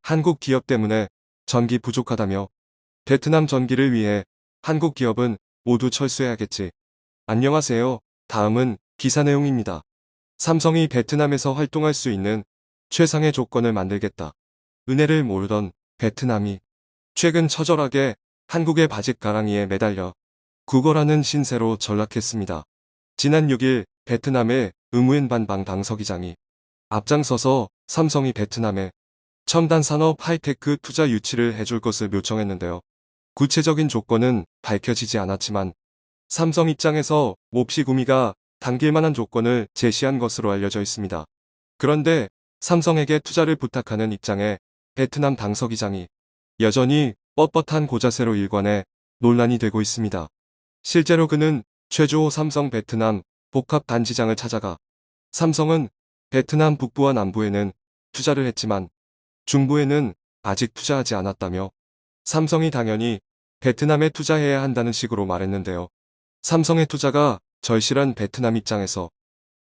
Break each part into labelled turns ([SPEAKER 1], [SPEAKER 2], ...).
[SPEAKER 1] 한국 기업 때문에 전기 부족하다며 베트남 전기를 위해 한국 기업은 모두 철수해야겠지. 안녕하세요. 다음은 기사 내용입니다. 삼성이 베트남에서 활동할 수 있는 최상의 조건을 만들겠다. 은혜를 모르던 베트남이 최근 처절하게 한국의 바짓가랑이에 매달려 구걸하는 신세로 전락했습니다. 지난 6일 베트남의 의무엔 반방 당서기장이 앞장서서 삼성이 베트남에 첨단 산업 하이테크 투자 유치를 해줄 것을 요청했는데요. 구체적인 조건은 밝혀지지 않았지만 삼성 입장에서 몹시 구미가 당길 만한 조건을 제시한 것으로 알려져 있습니다. 그런데 삼성에게 투자를 부탁하는 입장에 베트남 당서기장이 여전히 뻣뻣한 고자세로 일관해 논란이 되고 있습니다. 실제로 그는 최주호 삼성 베트남 복합 단지장을 찾아가 삼성은 베트남 북부와 남부에는 투자를 했지만 중부에는 아직 투자하지 않았다며 삼성이 당연히 베트남에 투자해야 한다는 식으로 말했는데요. 삼성의 투자가 절실한 베트남 입장에서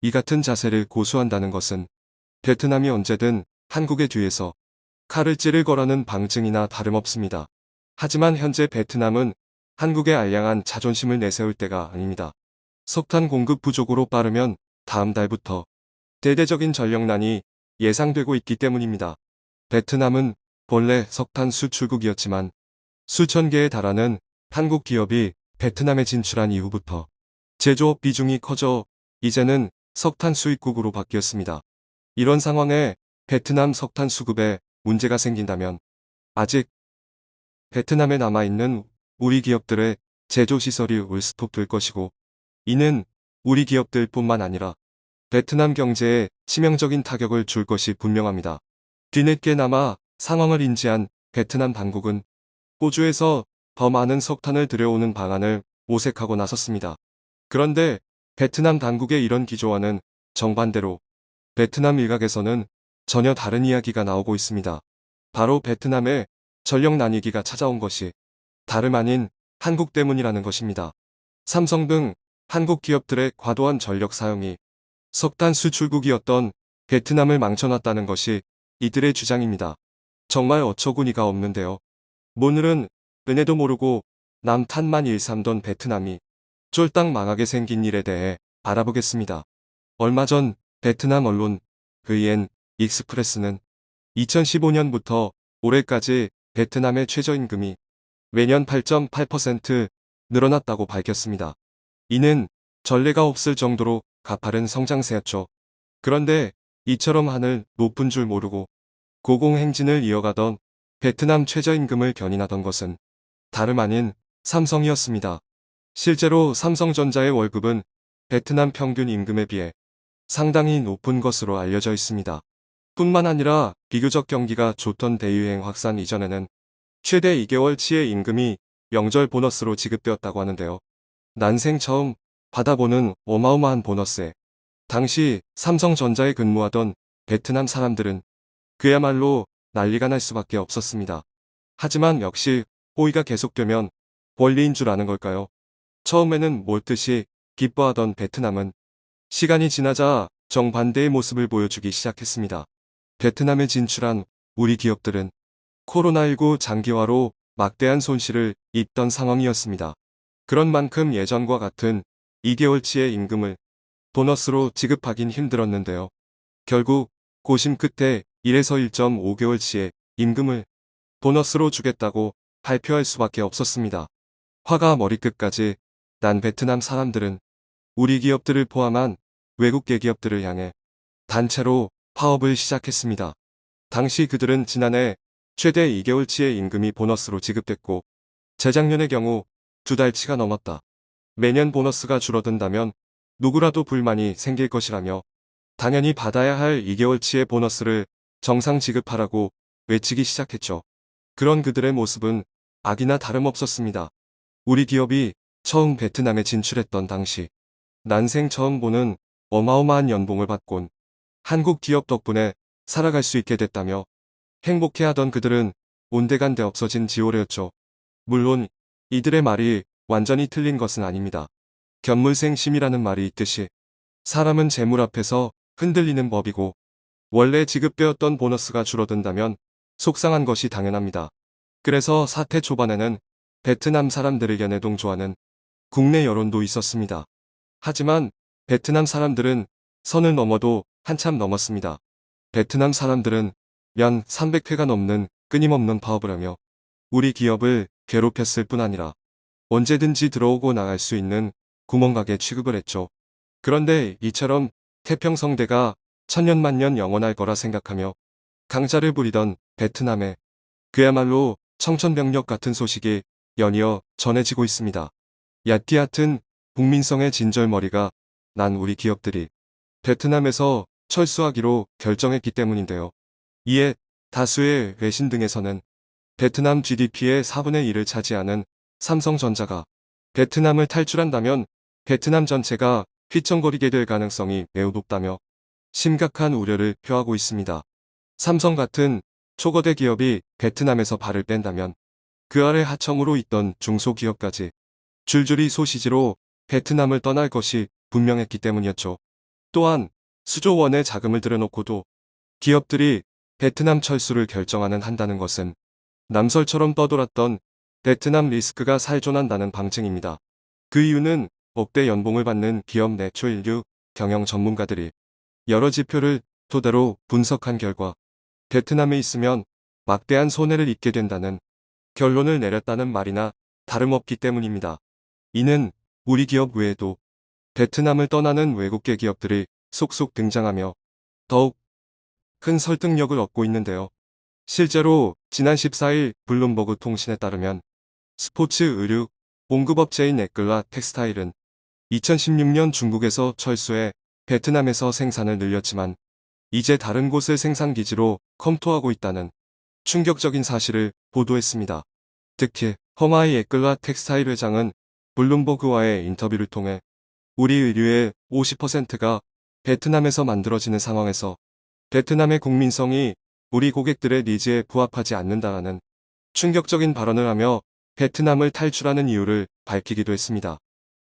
[SPEAKER 1] 이 같은 자세를 고수한다는 것은 베트남이 언제든 한국의 뒤에서 칼을 찌를 거라는 방증이나 다름없습니다. 하지만 현재 베트남은 한국의 알량한 자존심을 내세울 때가 아닙니다. 석탄 공급 부족으로 빠르면 다음 달부터 대대적인 전력난이 예상되고 있기 때문입니다. 베트남은 본래 석탄 수출국이었지만 수천 개에 달하는 한국 기업이 베트남에 진출한 이후부터 제조업 비중이 커져 이제는 석탄 수입국으로 바뀌었습니다. 이런 상황에 베트남 석탄 수급에 문제가 생긴다면 아직 베트남에 남아있는 우리 기업들의 제조시설이 올스톱될 것이고 이는 우리 기업들뿐만 아니라 베트남 경제에 치명적인 타격을 줄 것이 분명합니다. 뒤늦게나마 상황을 인지한 베트남 당국은 호주에서 더 많은 석탄을 들여오는 방안을 모색하고 나섰습니다. 그런데 베트남 당국의 이런 기조와는 정반대로 베트남 일각에서는 전혀 다른 이야기가 나오고 있습니다. 바로 베트남에 전력 난위기가 찾아온 것이 다름 아닌 한국 때문이라는 것입니다. 삼성 등 한국 기업들의 과도한 전력 사용이 석탄 수출국이었던 베트남을 망쳐놨다는 것이 이들의 주장입니다. 정말 어처구니가 없는데요. 오늘은 은혜도 모르고 남 탓만 일삼던 베트남이 쫄딱 망하게 생긴 일에 대해 알아보겠습니다. 얼마 전 베트남 언론 VN 익스프레스는 2015년부터 올해까지 베트남의 최저임금이 매년 8.8% 늘어났다고 밝혔습니다. 이는 전례가 없을 정도로 가파른 성장세였죠. 그런데 이처럼 하늘 높은 줄 모르고 고공행진을 이어가던 베트남 최저임금을 견인하던 것은 다름 아닌 삼성이었습니다. 실제로 삼성전자의 월급은 베트남 평균 임금에 비해 상당히 높은 것으로 알려져 있습니다. 뿐만 아니라 비교적 경기가 좋던 대유행 확산 이전에는 최대 2개월치의 임금이 명절 보너스로 지급되었다고 하는데요. 난생 처음 받아보는 어마어마한 보너스에 당시 삼성전자에 근무하던 베트남 사람들은 그야말로 난리가 날 수밖에 없었습니다. 하지만 역시 호의가 계속되면 권리인 줄 아는 걸까요? 처음에는 몰듯이 기뻐하던 베트남은 시간이 지나자 정반대의 모습을 보여주기 시작했습니다. 베트남에 진출한 우리 기업들은 코로나19 장기화로 막대한 손실을 입던 상황이었습니다. 그런 만큼 예전과 같은 2개월치의 임금을 보너스로 지급하긴 힘들었는데요. 결국 고심 끝에 1에서 1.5개월치의 임금을 보너스로 주겠다고 발표할 수밖에 없었습니다. 화가 머리끝까지 난 베트남 사람들은 우리 기업들을 포함한 외국계 기업들을 향해 단체로 파업을 시작했습니다. 당시 그들은 지난해 최대 2개월치의 임금이 보너스로 지급됐고 재작년의 경우 2달치가 넘었다. 매년 보너스가 줄어든다면 누구라도 불만이 생길 것이라며 당연히 받아야 할 2개월치의 보너스를 정상 지급하라고 외치기 시작했죠. 그런 그들의 모습은 악이나 다름없었습니다. 우리 기업이 처음 베트남에 진출했던 당시 난생 처음 보는 어마어마한 연봉을 받곤 한국 기업 덕분에 살아갈 수 있게 됐다며 행복해하던 그들은 온데간데 없어진 지오래였죠. 물론 이들의 말이 완전히 틀린 것은 아닙니다. 견물생심이라는 말이 있듯이 사람은 재물 앞에서 흔들리는 법이고 원래 지급되었던 보너스가 줄어든다면 속상한 것이 당연합니다. 그래서 사태 초반에는 베트남 사람들을 연해동조하는 국내 여론도 있었습니다. 하지만 베트남 사람들은 선을 넘어도 한참 넘었습니다. 베트남 사람들은 연 300회가 넘는 끊임없는 파업을 하며 우리 기업을 괴롭혔을 뿐 아니라 언제든지 들어오고 나갈 수 있는 구멍가게 취급을 했죠. 그런데 이처럼 태평성대가 천년만년 영원할 거라 생각하며 강자를 부리던 베트남에 그야말로 청천벽력 같은 소식이 연이어 전해지고 있습니다. 얕디얕은 국민성의 진절머리가 난 우리 기업들이 베트남에서 철수하기로 결정했기 때문인데요. 이에 다수의 외신 등에서는 베트남 GDP의 4분의 1을 차지하는 삼성전자가 베트남을 탈출한다면 베트남 전체가 휘청거리게 될 가능성이 매우 높다며 심각한 우려를 표하고 있습니다. 삼성 같은 초거대 기업이 베트남에서 발을 뺀다면 그 아래 하청으로 있던 중소기업까지 줄줄이 소시지로 베트남을 떠날 것이 분명했기 때문이었죠. 또한 수조 원의 자금을 들여놓고도 기업들이 베트남 철수를 결정하는 한다는 것은 남설처럼 떠돌았던 베트남 리스크가 살존한다는 방증입니다. 그 이유는 억대 연봉을 받는 기업 내 초일류 경영 전문가들이 여러 지표를 토대로 분석한 결과 베트남에 있으면 막대한 손해를 입게 된다는 결론을 내렸다는 말이나 다름없기 때문입니다. 이는 우리 기업 외에도 베트남을 떠나는 외국계 기업들이 속속 등장하며 더욱 큰 설득력을 얻고 있는데요. 실제로 지난 14일 블룸버그 통신에 따르면 스포츠 의류 공급업체인 에클라 텍스타일은 2016년 중국에서 철수해 베트남에서 생산을 늘렸지만 이제 다른 곳을 생산기지로 검토하고 있다는 충격적인 사실을 보도했습니다. 특히 허마이 에클라 텍스타일 회장은 블룸버그와의 인터뷰를 통해 우리 의류의 50%가 베트남에서 만들어지는 상황에서 베트남의 국민성이 우리 고객들의 니즈에 부합하지 않는다라는 충격적인 발언을 하며 베트남을 탈출하는 이유를 밝히기도 했습니다.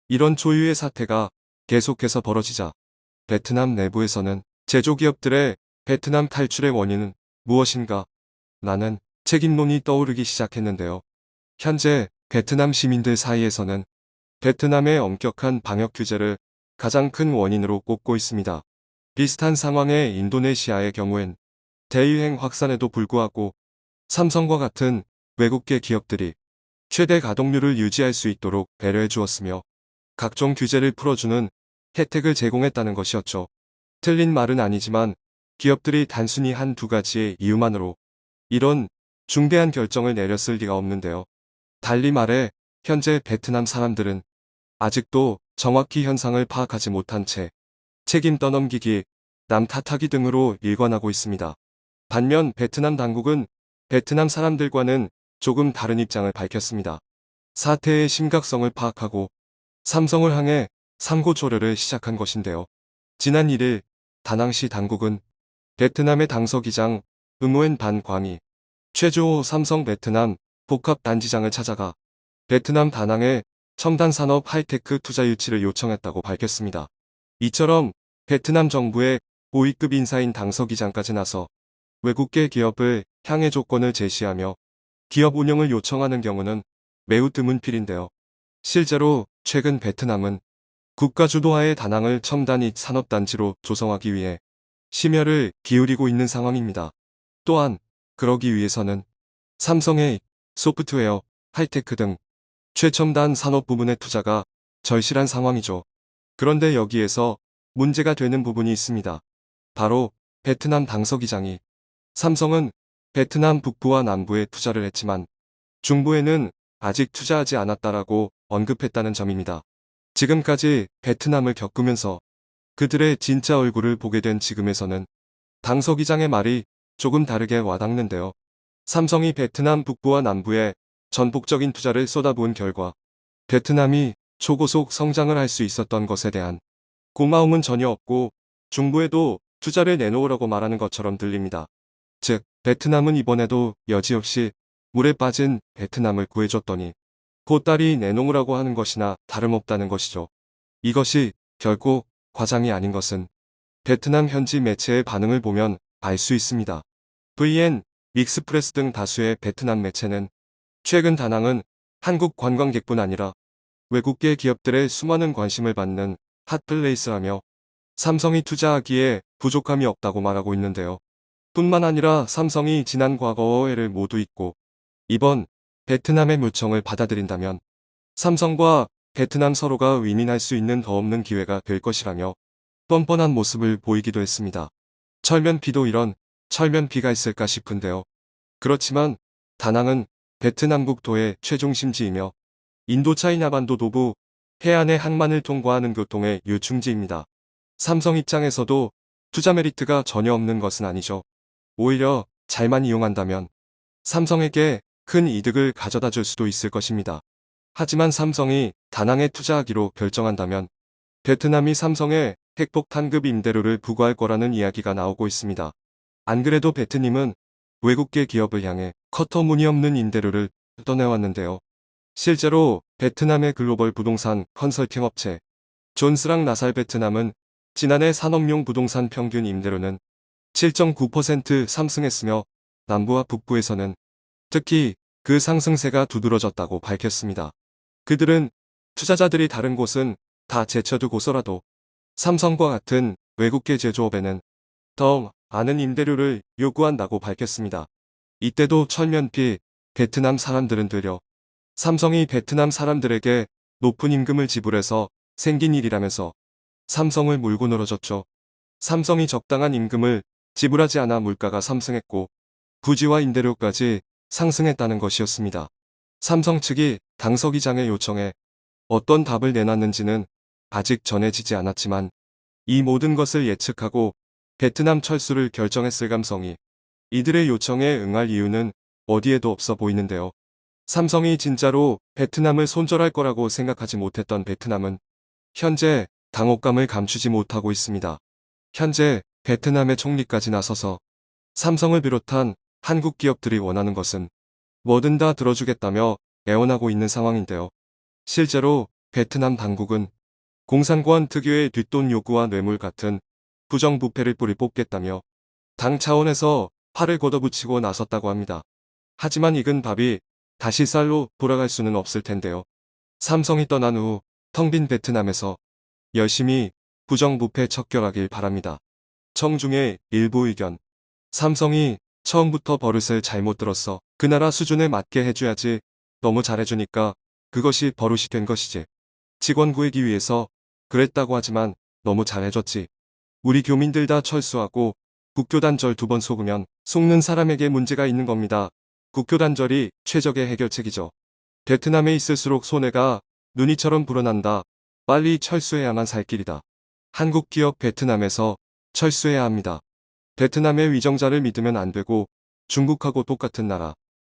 [SPEAKER 1] 이런 초유의 사태가 계속해서 벌어지자 베트남 내부에서는 제조기업들의 베트남 탈출의 원인은 무엇인가? 라는 책임론이 떠오르기 시작했는데요. 현재 베트남 시민들 사이에서는 베트남의 엄격한 방역 규제를 가장 큰 원인으로 꼽고 있습니다. 비슷한 상황의 인도네시아의 경우엔 대유행 확산에도 불구하고 삼성과 같은 외국계 기업들이 최대 가동률을 유지할 수 있도록 배려해 주었으며 각종 규제를 풀어주는 혜택을 제공했다는 것이었죠. 틀린 말은 아니지만 기업들이 단순히 한 두 가지의 이유만으로 이런 중대한 결정을 내렸을 리가 없는데요. 달리 말해 현재 베트남 사람들은 아직도 정확히 현상을 파악하지 못한 채 책임 떠넘기기, 남 탓하기 등으로 일관하고 있습니다. 반면 베트남 당국은 베트남 사람들과는 조금 다른 입장을 밝혔습니다. 사태의 심각성을 파악하고 삼성을 향해 삼고초려를 시작한 것인데요. 지난 1일 다낭시 당국은 베트남의 당서기장 응웬 반 광이 최주호 삼성 베트남 복합단지장을 찾아가 베트남 다낭의 첨단산업 하이테크 투자 유치를 요청했다고 밝혔습니다. 이처럼 베트남 정부의 고위급 인사인 당서기장까지 나서 외국계 기업을 향해 조건을 제시하며 기업 운영을 요청하는 경우는 매우 드문 필인데요. 실제로 최근 베트남은 국가 주도하에 다낭을 첨단 산업단지로 조성하기 위해 심혈을 기울이고 있는 상황입니다. 또한 그러기 위해서는 삼성의 소프트웨어, 하이테크 등 최첨단 산업 부문의 투자가 절실한 상황이죠. 그런데 여기에서 문제가 되는 부분이 있습니다. 바로 베트남 당서기장이 삼성은 베트남 북부와 남부에 투자를 했지만 중부에는 아직 투자하지 않았다라고 언급했다는 점입니다. 지금까지 베트남을 겪으면서 그들의 진짜 얼굴을 보게 된 지금에서는 당서기장의 말이 조금 다르게 와닿는데요. 삼성이 베트남 북부와 남부에 전폭적인 투자를 쏟아부은 결과 베트남이 초고속 성장을 할 수 있었던 것에 대한 고마움은 전혀 없고 중부에도 투자를 내놓으라고 말하는 것처럼 들립니다. 즉, 베트남은 이번에도 여지없이 물에 빠진 베트남을 구해줬더니 보따리 내놓으라고 하는 것이나 다름없다는 것이죠. 이것이 결코 과장이 아닌 것은 베트남 현지 매체의 반응을 보면 알 수 있습니다. VN, 익스프레스 등 다수의 베트남 매체는 최근 다낭은 한국 관광객뿐 아니라 외국계 기업들의 수많은 관심을 받는 핫플레이스라며 삼성이 투자하기에 부족함이 없다고 말하고 있는데요. 뿐만 아니라 삼성이 지난 과거의 모두 잊고 이번 베트남의 요청을 받아들인다면 삼성과 베트남 서로가 윈윈할 수 있는 더 없는 기회가 될 것이라며 뻔뻔한 모습을 보이기도 했습니다. 철면피도 이런 철면피가 있을까 싶은데요. 그렇지만 다낭은 베트남 국토의 최중심지이며 인도차이나반도 도부 해안의 항만을 통과하는 교통의 요충지입니다. 삼성 입장에서도 투자 메리트가 전혀 없는 것은 아니죠. 오히려 잘만 이용한다면 삼성에게 큰 이득을 가져다 줄 수도 있을 것입니다. 하지만 삼성이 다낭에 투자하기로 결정한다면 베트남이 삼성에 핵폭탄급 임대료를 부과할 거라는 이야기가 나오고 있습니다. 안 그래도 베트님은 외국계 기업을 향해 커터무늬없는 임대료를 떠내왔는데요. 실제로 베트남의 글로벌 부동산 컨설팅 업체 존스랑 나살 베트남은 지난해 산업용 부동산 평균 임대료는 7.9% 상승했으며 남부와 북부에서는 특히 그 상승세가 두드러졌다고 밝혔습니다. 그들은 투자자들이 다른 곳은 다 제쳐두고서라도 삼성과 같은 외국계 제조업에는 더 많은 임대료를 요구한다고 밝혔습니다. 이때도 철면피 베트남 사람들은 되려 삼성이 베트남 사람들에게 높은 임금을 지불해서 생긴 일이라면서 삼성을 물고 늘어졌죠. 삼성이 적당한 임금을 지불하지 않아 물가가 상승했고 부지와 임대료까지 상승했다는 것이었습니다. 삼성 측이 당서기장의 요청에 어떤 답을 내놨는지는 아직 전해지지 않았지만 이 모든 것을 예측하고 베트남 철수를 결정했을 감성이 이들의 요청에 응할 이유는 어디에도 없어 보이는데요. 삼성이 진짜로 베트남을 손절할 거라고 생각하지 못했던 베트남은 현재 당혹감을 감추지 못하고 있습니다. 현재 베트남의 총리까지 나서서 삼성을 비롯한 한국 기업들이 원하는 것은 뭐든 다 들어주겠다며 애원하고 있는 상황인데요. 실제로 베트남 당국은 공산권 특유의 뒷돈 요구와 뇌물 같은 부정부패를 뿌리 뽑겠다며 당 차원에서 팔을 걷어붙이고 나섰다고 합니다. 하지만 익은 밥이 다시 쌀로 돌아갈 수는 없을 텐데요. 삼성이 떠난 후 텅 빈 베트남에서 열심히 부정부패 척결하길 바랍니다. 청중의 일부 의견. 삼성이 처음부터 버릇을 잘못 들었어. 그 나라 수준에 맞게 해줘야지. 너무 잘해주니까 그것이 버릇이 된 것이지. 직원 구하기 위해서 그랬다고 하지만 너무 잘해줬지. 우리 교민들 다 철수하고 국교단절 2번 속으면 속는 사람에게 문제가 있는 겁니다. 국교단절이 최적의 해결책이죠. 베트남에 있을수록 손해가 눈이처럼 불어난다. 빨리 철수해야만 살 길이다. 한국 기업 베트남에서 철수해야 합니다. 베트남의 위정자를 믿으면 안 되고 중국하고 똑같은 나라.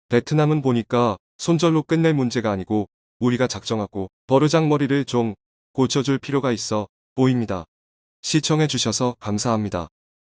[SPEAKER 1] 베트남은 보니까 손절로 끝낼 문제가 아니고 우리가 작정하고 버르장머리를 좀 고쳐줄 필요가 있어 보입니다. 시청해주셔서 감사합니다.